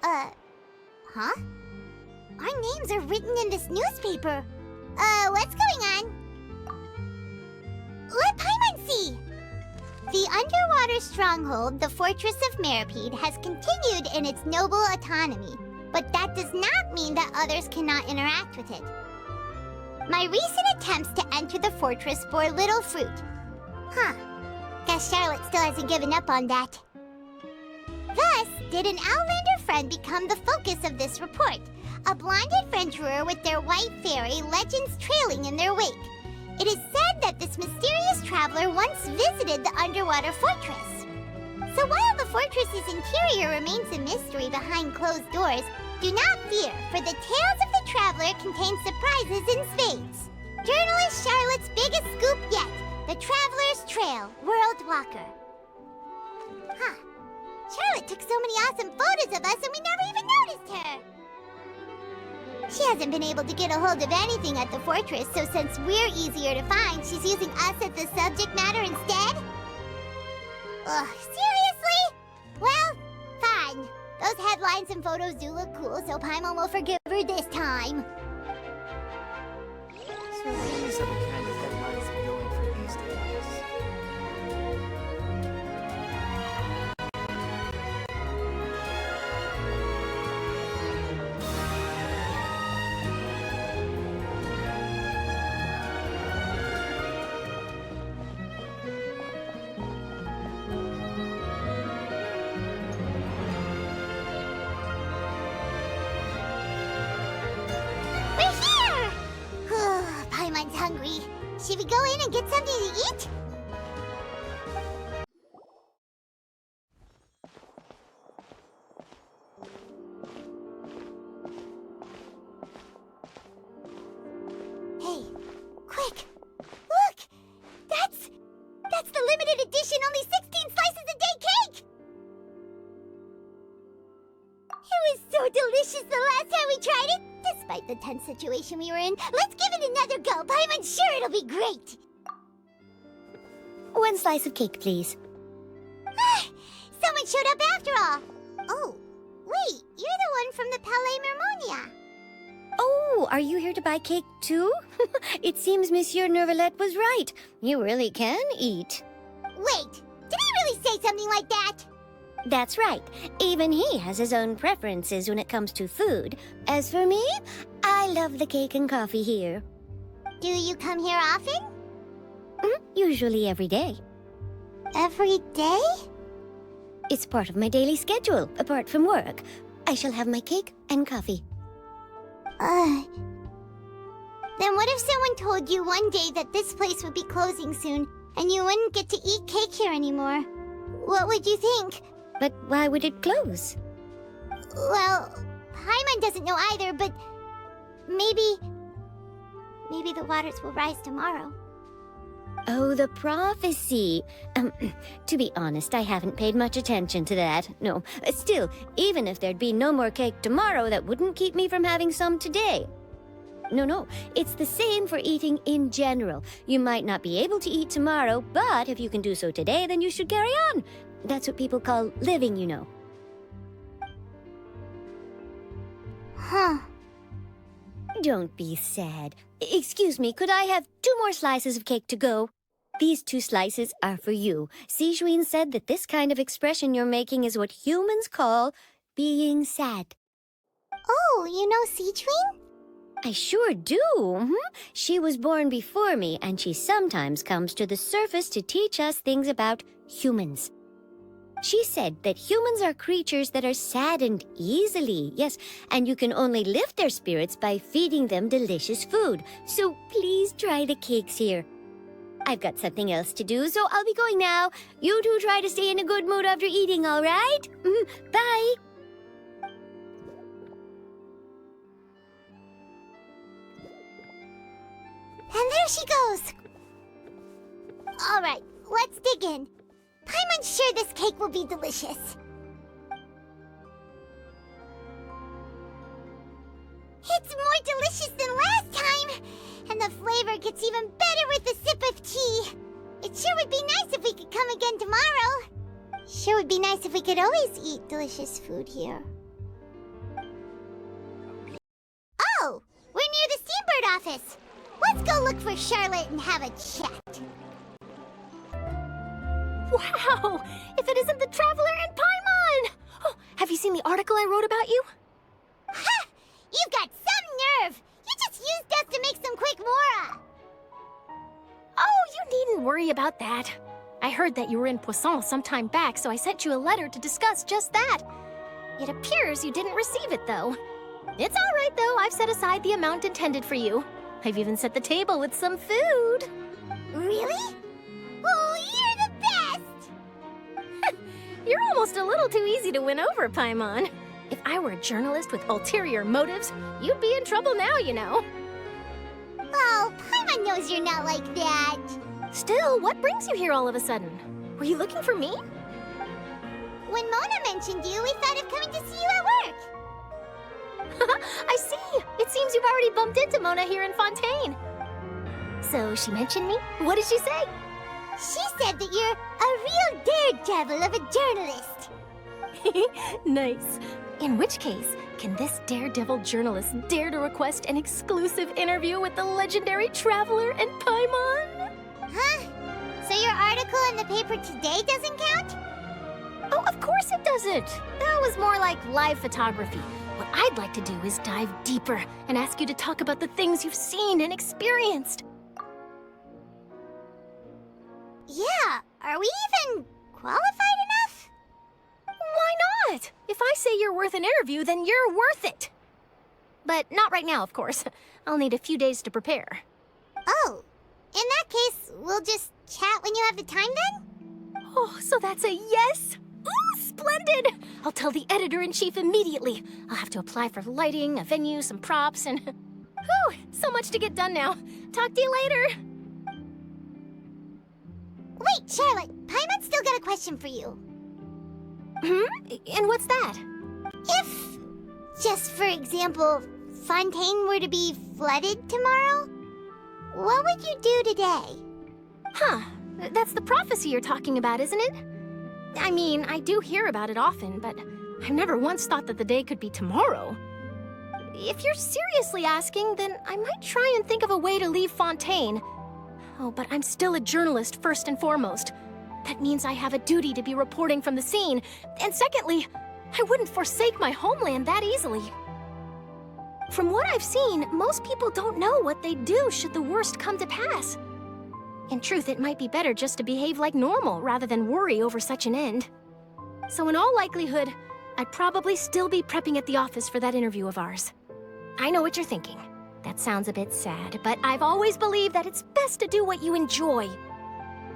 Huh? Our names are written in this newspaper. What's going on? Let Paimon see! The underwater stronghold, the Fortress of Meripede, has continued in its noble autonomy, but that does not mean that others cannot interact with it. My recent attempts to enter the fortress bore little fruit. Huh. Guess Charlotte still hasn't given up on that. Thus, did an Outlander friend become the focus of this report, a blind adventurer with their white fairy legends trailing in their wake. It is said that this mysterious traveler once visited the underwater fortress. So while the fortress's interior remains a mystery behind closed doors, do not fear, for the tales of the traveler contain surprises in spades. Journalist Charlotte's biggest scoop yet, the Traveler's Trail, World Walker. Huh. Charlotte took so many awesome photos of us and we never even noticed her. She hasn't been able to get a hold of anything at the fortress, so since we're easier to find, she's using us as the subject matter instead? Ugh, seriously? Well, fine. Those headlines and photos do look cool, so Paimon will forgive her this time. So these are the kind of headlines I'm going for these days. Paimon's hungry. Should we go in and get something to eat? Hey, quick! Look! That's the limited edition only 16 slices a day cake! It was so delicious the last time we tried it! Despite the tense situation we were in, let's give it another go. Paimon's sure it'll be great. One slice of cake, please. Someone showed up after all. Oh, wait, you're the one from the Palais Mermonia. Oh, are you here to buy cake too? It seems Monsieur Nervalette was right. You really can eat. Wait, did he really say something like that? That's right. Even he has his own preferences when it comes to food. As for me, I love the cake and coffee here. Do you come here often? Usually every day. Every day? It's part of my daily schedule, apart from work. I shall have my cake and coffee. Then what if someone told you one day that this place would be closing soon, and you wouldn't get to eat cake here anymore? What would you think? But why would it close? Well, Paimon doesn't know either, but maybe the waters will rise tomorrow. Oh, the prophecy. To be honest, I haven't paid much attention to that. No, still, even if there'd be no more cake tomorrow, that wouldn't keep me from having some today. No, it's the same for eating in general. You might not be able to eat tomorrow, but if you can do so today, then you should carry on. That's what people call living, you know. Huh. Don't be sad. Excuse me, could I have 2 more slices of cake to go? These 2 slices are for you. Sijuin said that this kind of expression you're making is what humans call being sad. Oh, you know Sijuin? I sure do. She was born before me, and she sometimes comes to the surface to teach us things about humans. She said that humans are creatures that are saddened easily, yes, and you can only lift their spirits by feeding them delicious food. So please try the cakes here. I've got something else to do, so I'll be going now. You two try to stay in a good mood after eating, all right? Bye. And there she goes. All right, let's dig in. Paimon's sure this cake will be delicious. It's more delicious than last time, and the flavor gets even better with a sip of tea. It sure would be nice if we could come again tomorrow. Sure would be nice if we could always eat delicious food here. office. Let's go look for Charlotte and have a chat. Wow! If it isn't the Traveler and Paimon! Oh, have you seen the article I wrote about you? Ha! You've got some nerve! You just used us to make some quick mora! Oh, you needn't worry about that. I heard that you were in Poisson some time back, so I sent you a letter to discuss just that. It appears you didn't receive it, though. It's all right, though. I've set aside the amount intended for you. I've even set the table with some food. Really? Oh, you're the best! You're almost a little too easy to win over, Paimon. If I were a journalist with ulterior motives, you'd be in trouble now, you know. Oh, Paimon knows you're not like that. Still, what brings you here all of a sudden? Were you looking for me? When Mona mentioned you, we thought of coming to see you at work. I see. It seems you've already bumped into Mona here in Fontaine. So she mentioned me? What did she say? She said that you're a real daredevil of a journalist. Nice. In which case, can this daredevil journalist dare to request an exclusive interview with the legendary Traveler and Paimon? Huh? So your article in the paper today doesn't count? Oh, of course it doesn't. That was more like live photography. What I'd like to do is dive deeper and ask you to talk about the things you've seen and experienced. Yeah, are we even qualified enough? Why not? If I say you're worth an interview, then you're worth it. But not right now, of course. I'll need a few days to prepare. Oh, in that case, we'll just chat when you have the time then? Oh, so that's a yes? Ooh, splendid! I'll tell the editor-in-chief immediately. I'll have to apply for lighting, a venue, some props, and... Whew, so much to get done now. Talk to you later. Wait, Charlotte, Paimon's still got a question for you. And what's that? If, just for example, Fontaine were to be flooded tomorrow, what would you do today? Huh, that's the prophecy you're talking about, isn't it? I mean, I do hear about it often, but I've never once thought that the day could be tomorrow. If you're seriously asking, then I might try and think of a way to leave Fontaine. Oh, but I'm still a journalist first and foremost. That means I have a duty to be reporting from the scene. And secondly, I wouldn't forsake my homeland that easily. From what I've seen, most people don't know what they'd do should the worst come to pass. In truth, it might be better just to behave like normal rather than worry over such an end. So in all likelihood, I'd probably still be prepping at the office for that interview of ours. I know what you're thinking. That sounds a bit sad, but I've always believed that it's best to do what you enjoy.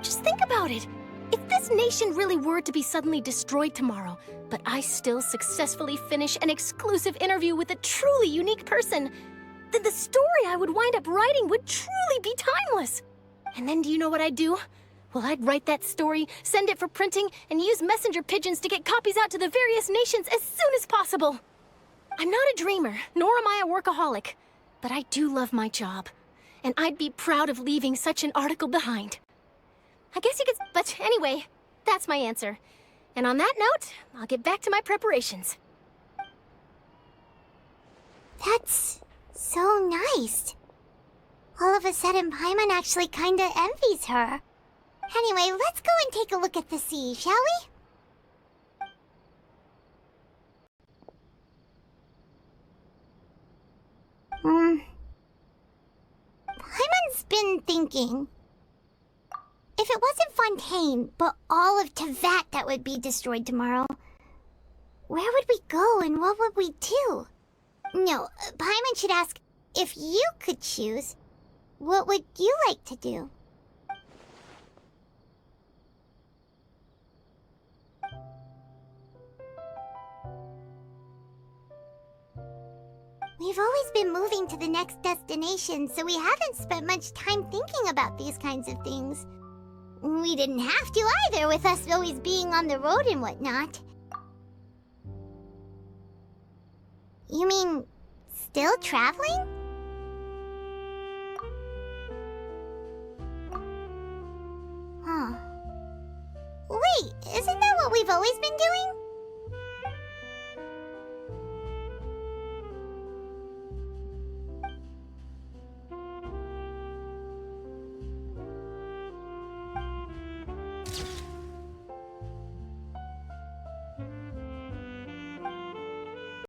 Just think about it. If this nation really were to be suddenly destroyed tomorrow, but I still successfully finish an exclusive interview with a truly unique person, then the story I would wind up writing would truly be timeless. And then do you know what I'd do? Well, I'd write that story, send it for printing, and use messenger pigeons to get copies out to the various nations as soon as possible. I'm not a dreamer, nor am I a workaholic, but I do love my job, and I'd be proud of leaving such an article behind. I guess you could, but anyway, that's my answer. And on that note, I'll get back to my preparations. That's so nice. All of a sudden, Paimon actually kinda envies her. Anyway, let's go and take a look at the sea, shall we? Paimon's been thinking. If it wasn't Fontaine, but all of Tevat that would be destroyed tomorrow, where would we go and what would we do? No, Paimon should ask, if you could choose, what would you like to do? We've always been moving to the next destination, so we haven't spent much time thinking about these kinds of things. We didn't have to either, with us always being on the road and whatnot. You mean, still traveling? Huh. Wait, isn't that what we've always been doing?